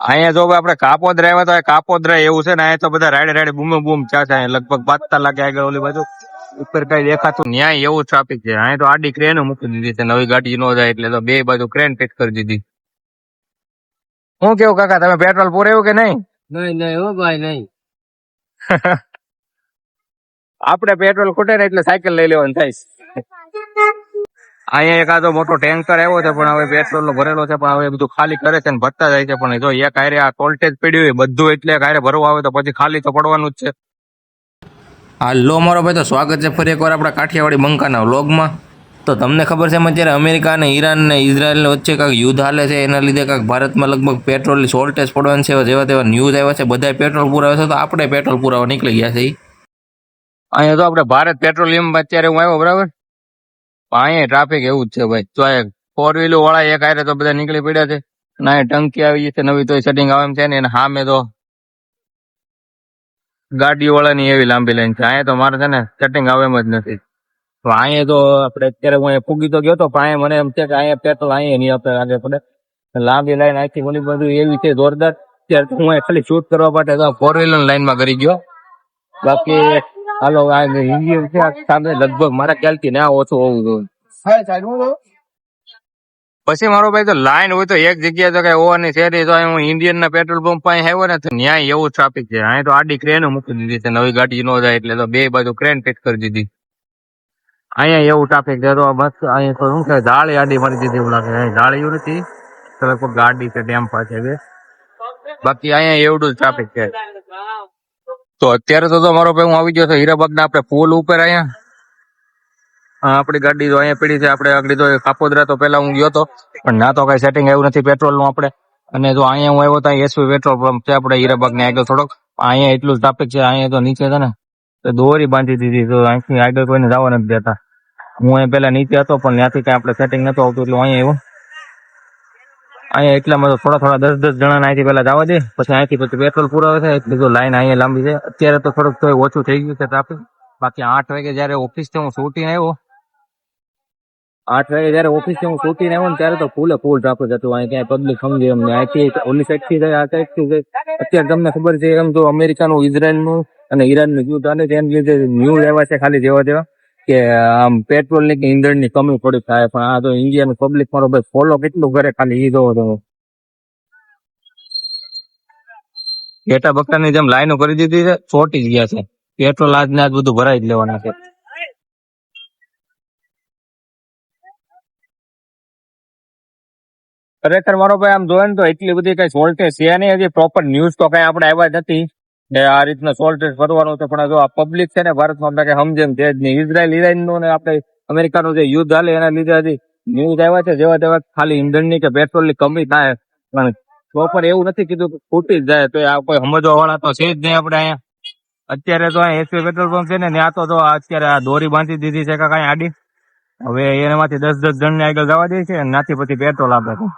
અહીંયા જો આપડે કાપોદ્રા આવ્યા તો કાપોદ્રા એવું છે ને, અહીંયા તો બધા રાડે રાડે બૂમ બૂમ ચાચા અહીંયા લગભગ 5 લાગે આગળ ઓલી બાજુ ઉપર કઈ દેખાતું ન્યાય એવું ટ્રાફિક છે. અહીંયા તો આડી ક્રેન મૂકી દીધી છે, નવી ગાડી નો જાય એટલે તો બે બાજુ ક્રેન ફિટ કરી દીધી. શું કેવું કાકા, તમે પેટ્રોલ પૂરાયું કે નહીં? નહીં નહીં હો ભાઈ નહીં. આપડે પેટ્રોલ ખૂટે ને એટલે સાયકલ લઈ લેવાનું થાય. અહીંયા એકાદો મોટો ટેન્કર આવ્યો છે પણ હવે પેટ્રોલ નો ભરેલો છે, પણ હવે બધું ખાલી કરે છે ને ભરતા જાય છે. પણ જો એક હારે આ ટોલટેજ પડ્યું હોય બધું એટલે હારે ભરવા આવે તો પછી ખાલી તો પડવાનું જ છે. હાલો મારો ભાઈ, તો સ્વાગત છે ફરી એકવાર આપણા કાઠિયાવાડી બંકાના વ્લોગમાં. તો તમને ખબર છે અત્યારે અમેરિકા અને ઈરાન ને ઇઝરાયલ વચ્ચે કાંઈક યુદ્ધ હાલે છે, એના લીધે કાંઈક ભારતમાં લગભગ પેટ્રોલની શોર્ટેજ પડવાની છે. જેવા તેવા ન્યૂઝ આવ્યા છે, બધા પેટ્રોલ પુરાવે છે, તો આપણે પેટ્રોલ પુરાવા નીકળી ગયા છે. અહીંયા તો આપણે ભારત પેટ્રોલિયમ અત્યારે હું આવ્યો બરાબર, અહીંયા ટ્રાફિક એવું જ છે ભાઈ. તો આ 4 વ્હીલર વાળા એક હારે તો બધા નીકળી પડ્યા છે, અને અહીંયા ટંકી આવી છે નવી, તો સેટિંગ આવે એમ છે ને. હા મેં તો ગાડી વાળાની એવી લાંબી લાઈન છે. અહીંયા તો મારે છે ને સેટિંગ આવે એમ જ નથી. તો અહીંયા તો આપણે અત્યારે હું ફૂગી તો ગયો તો, પણ અહીંયા મને એમ છે કે અહીંયા પેટ્રોલ અહીંયા નહીં આપણે આગળ પડે. લાંબી લાઈન આખી ઓલી બધું એવી છે જોરદાર. ત્યારે હું ખાલી શૂટ કરવા માટે 4 વ્હીલર લાઈનમાં કરી ગયો. બાકી હાલો ઇન્ડિયન છે સામે લગભગ મારા ખ્યાલથી ના ઓછું હોવું જોઈએ. પછી મારો ભાઈ તો લાઈન હોય તો એક જગ્યાએ તો કઈ હોવાની છે નહીં. તો હું ઇન્ડિયન ના પેટ્રોલ પંપ પાસે આવ્યો ને, ન્યાય એવું ટ્રાફિક છે. અહીંયા તો આડી ક્રેન મૂકી દીધી છે, નવી ગાડી નો જાય એટલે તો બે બાજુ ક્રેન ફિટ કરી દીધી. અહીંયા એવું ટ્રાફિક છે તો બસ અહીંયા તો શું કે જાળી આડી મારી દીધી એવું લાગે. જાળીયું નથી તો લગભગ ગાડી છે ટેમ્પ છે. બાકી અહીંયા એવડું જ ટ્રાફિક છે. તો અત્યારે તો મારો ભાઈ હું આવી ગયો છું હીરાબાગ ના આપણે પુલ ઉપર. અહીંયા આપડી ગાડી તો અહીંયા પડી છે. આપણે આગળ તો કાપોદ્રા તો પેલા હું ગયો હતો, પણ ના તો કઈ સેટિંગ આવ્યું નથી પેટ્રોલ નું આપણે. અને જો અહીંયા હું આવ્યો તો એસપી પેટ્રોલ પંપ છે આપણે હીરાબાગ ને આગળ થોડોક. અહીંયા એટલું જ ટ્રાફિક છે. અહીંયા તો નીચે છે ને તો દોરી બાંધી દીધી, તો અહીંથી આગળ કોઈને જવા નથી દેતા. હું અહીંયા પેલા નીચે હતો પણ ત્યાંથી કઈ આપણે સેટિંગ નતું આવતું એટલે અહીંયા આવ્યો. અહીંયા એટલામાં તો થોડા 10 જણા અહીંથી પેલા જવા દે, પછી અહીંથી પછી પેટ્રોલ પુરાવે છે એટલે તો લાઈન અહીંયા લાંબી છે. અત્યારે તો થોડુંક તો ઓછું થઈ ગયું છે ટ્રાફિક. બાકી 8 વાગે જયારે ઓફિસ થી હું છૂટીને આવ્યો, 8 વાગે જયારે ઓફિસ થી હું છૂટીને આવ્યો ને ત્યારે તો ફૂલ ટ્રાફિક હતું. અહીં ક્યાંય પબ્લિક સમજે એમ નહીં. અહીંથી ઓલી સાઈડ થી જાય, આ સાઈડ થી જાય. અત્યારે તમને ખબર છે એમ તો અમેરિકાનું, ઇઝરાયલનું અને ઈરાનનું યુદ્ધ હાલે છે, એને લીધે ન્યૂઝ આવ્યા છે ખાલી જેવા તેવા કે આમ પેટ્રોલ ની કે ઈંધણ ની કમી થોડી થાય. પણ આ તો ઇન્ડિયાનું પબ્લિક મારો ભાઈ ફોલો કેટલું કરે ખાલી ઈ જોવો તમે. ઘેટા બકરાની જેમ લાઈનો કરી દીધી છે, ચોટી જ ગયા છે. પેટ્રોલ આજ ને આજ બધું ભરાઈ જ લેવાના છે. ખરેખર મારો ભાઈ આમ જોયે ને તો એટલી બધી કઈ સોલ્ટેજ છે નહીં. હજી પ્રોપર ન્યૂઝ તો કઈ આપણે આવ્યા જ નથી ને આ રીતના સોલ્ટેજ કરવાનું છે. પણ જો આ પબ્લિક છે ને ભારતમાં આપણે કઈ સમજે એમ છે જ નહીં. ઇઝરાયલ નું ને આપણે અમેરિકાનું જે યુદ્ધ હાલે એના લીધે હજી ન્યૂઝ આવ્યા છે જેવા તેવા ખાલી ઈંધણની કે પેટ્રોલ ની કમી થાય. પણ પ્રોપર એવું નથી કીધું કે ફૂટી જ જાય. તો આ કોઈ સમજવા વાળા તો છે જ નહીં આપણે અહીંયા. અત્યારે તો અહીંયા એસપી પેટ્રોલ પંપ છે ને ત્યાં તો અત્યારે આ દોરી બાંધી દીધી છે કે કઈ આડી. હવે એનામાંથી 10 જણને આગળ જવા દે છે, નાથી પછી પેટ્રોલ આપે છે.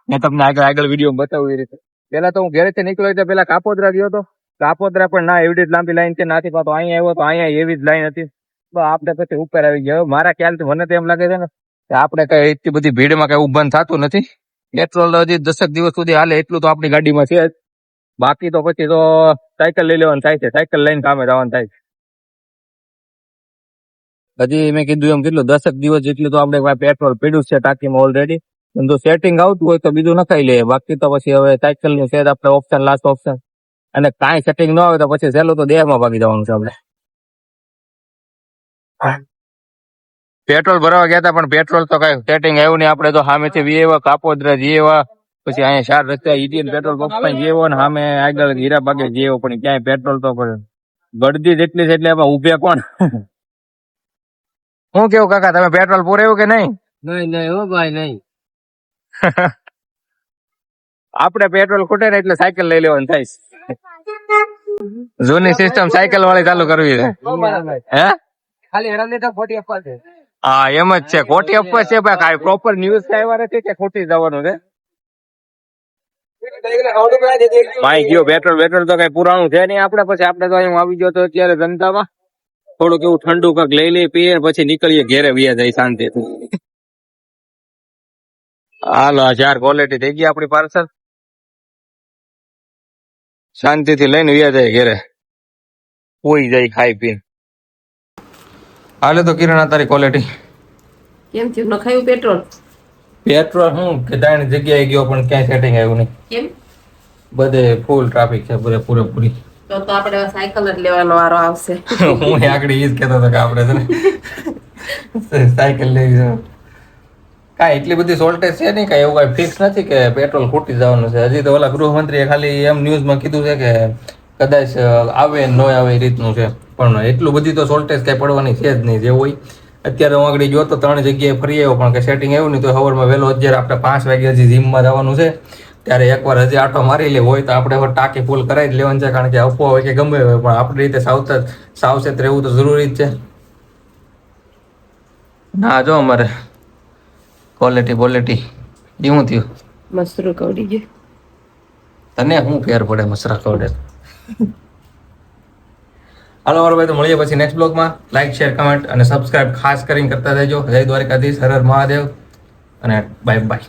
મેં તમને આગળ વિડીયો બતાવું એ રીતે. પેલા તો હું ઘરેથી નીકળ્યો તો પેલા કાપોદ્રા ગયો હતો. કાપોદ્રા પણ ના એવડી જ લાંબી લાઈન છે, નાથી પાછો અહીંયા આવ્યો તો અહીંયા એવી જ લાઈન હતી. તો આપણે પછી ઉપર આવી ગયા. મારા ખ્યાલથી મને તો એમ લાગે છે ને કે આપણે કઈ એટલી બધી ભીડમાં કઈ ઉભા થતું નથી. પેટ્રોલ હજી 10 દિવસ સુધી હાલે એટલું તો આપણી ગાડીમાં છે જ. બાકી તો પછી તો સાયકલ લઈ લેવાનું થાય છે, સાયકલ લઈને કામે જવાનું થાય છે. હજી મેં કીધું એમ કેટલું 10 દિવસ જેટલું તો આપણે પેટ્રોલ પીડ્યું છે ટાંકીમાં ઓલરેડી. જો સેટિંગ આવતું હોય તો બીજું નખાઈ લે. બાકી તો પછી હવે સાયકલ નું છે આપણે ઓપ્શન, લાસ્ટ ઓપ્શન. અને કાંઈ સેટિંગ ન આવે તો પછી સહેલું તો દેહમાં ભાગી જવાનું છે આપણે. પેટ્રોલ ભરવા ગયા હતા પણ પેટ્રોલ તો કઈ સેટિંગ આવ્યું નહીં. આપણે તો સામેથી વીએવા, કાપોદ્રા જીએવા, પછી અહીંયા 4 રસ્તા ઇન્ડિયન પેટ્રોલ પંપ પણ જીએવો ને સામે આગળ હીરાબાગે જીએવો, પણ ક્યાંય પેટ્રોલ તો ગળદી જેટલી છે એટલે એમાં ઉભે કોણ. શું કેવું કાકા, તમે પેટ્રોલ પૂરાયું કે નહીં? નહીં નહીં હો ભાઈ નહીં. આપણે પેટ્રોલ ખૂટે ને એટલે સાયકલ લઈ લેવાનું થાય. જૂની સિસ્ટમ સાયકલ વાળી ચાલુ કરવી છે. હે ખાલી હેરાન તો ખોટી અફવા છે. હા એમ જ છે, ખોટી અફવા છે ભાઈ. કાંઈ પ્રોપર ન્યૂઝ આવ્યા નથી કે ખોટી જવાનું છે. ભાઈ ગયો પેટ્રોલ તો કઈ પુરાણું છે નહીં આપણે. પછી આપણે તો અહીં આવી ગયો તો અત્યારે જનતામાં થોડુંક એવું ઠંડુ કાંક લઈ લઈએ, પીએ, પછી નીકળીએ ઘેરે વ્યા જાય શાંતિ. હાલો 4 ક્વોલિટી થઈ ગઈ આપણી પાર્સલ. શાંતિથી લઈને વ્યા જાય ઘેરે, પોઈ જાય ખાઈ પીને. હાલે તો કિરણ આ તારી ક્વોલિટી. કેમ થયું નખાયું પેટ્રોલ? પેટ્રોલ હું કે ત્રણ જગ્યાએ ગયો પણ ક્યાંય સેટિંગ આવ્યું નહીં. કેમ? બધે ફૂલ ટ્રાફિક છે, બધે પૂરેપૂરી. તો આપણે સાયકલ જ લેવાનો વારો આવશે. હું આગળ ઈ જ કહેતો હતો કે આપણે છે ને સાયકલ લેવી છે. કાંઈ એટલી બધી શોર્ટેજ છે નહીં, કાંઈ એવું કાંઈ ફિક્સ નથી કે પેટ્રોલ ખૂટી જવાનું છે. હજી તો ઓલા ગૃહમંત્રીએ ખાલી એમ ન્યૂઝમાં કીધું છે કે કદાચ આવે ન આવે એ રીતનું છે, પણ એટલું બધી તો શોર્ટેજ કાંઈ પડવાની છે જ નહીં. જે હોય અત્યારે હું આગળ ગયો તો 3 જગ્યાએ ફરી આવ્યો પણ કે સેટિંગ આવ્યું નહીં. તો સવારમાં વહેલો અત્યારે આપણે 5 વાગે હજી જીમમાં જવાનું છે, ત્યારે એકવાર હજી આટો મારી લે હોય તો આપણે હવે ટાંકી ફૂલ કરાવી જ લેવાની છે, કારણ કે અફવા હોય કે ગમે હોય પણ આપણી રીતે સાવચેત રહેવું તો જરૂરી જ છે. ના જો અમારે ક્વોલિટી એવું થયું. મસરૂ કવડી ગયું. તને શું ફેર પડે મસરા કવડે. હાલો મારો ભાઈ, તો મળીએ પછી નેક્સ્ટ બ્લોગમાં. લાઈક, શેર, કમેન્ટ અને સબસ્ક્રાઇબ ખાસ કરીને કરતા રહેજો. જય દ્વારકાધીશ, હર હર મહાદેવ અને બાય બાય.